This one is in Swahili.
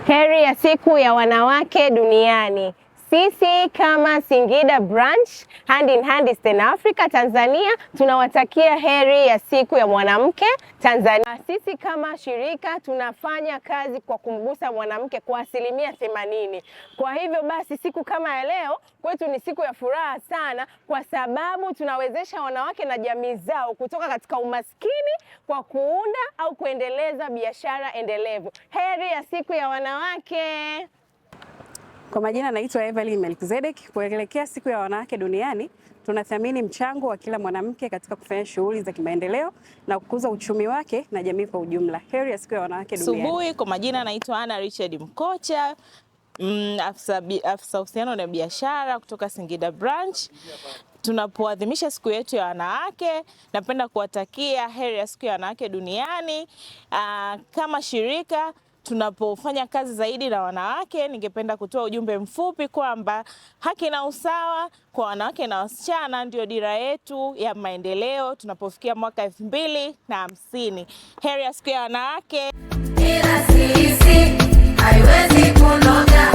Heri ya siku ya wanawake duniani. Sisi kama Singida Branch Hand in Hand Eastern Africa Tanzania tunawatakia heri ya siku ya mwanamke Tanzania. Sisi kama shirika tunafanya kazi kwa kumgusa mwanamke kwa 80%. Kwa hivyo basi siku kama ya leo kwetu ni siku ya furaha sana, kwa sababu tunawezesha wanawake na jamii zao kutoka katika umaskini kwa kuunda au kuendeleza biashara endelevu. Heri ya siku ya wanawake. Kwa majina naitwa Evelyn Melkizedek. Kuelekea siku ya wanawake duniani, tunathamini mchango wa kila mwanamke katika kufanya shughuli za kimaendeleo na kukuza uchumi wake na jamii kwa ujumla. Heri ya siku ya wanawake duniani. Asubuhi, kwa majina naitwa Anna Richard Mkocha, afisa uhusiano na biashara kutoka Singida Branch. Tunapoadhimisha siku yetu ya wanawake, napenda kuwatakia heri ya siku ya wanawake duniani. Kama shirika tunapofanya kazi zaidi na wanawake, ningependa kutoa ujumbe mfupi kwamba haki na usawa kwa wanawake na wasichana ndio dira yetu ya maendeleo tunapofikia mwaka 2050. Heri ya siku ya wanawake. Ila sisi haiwezi kunoga.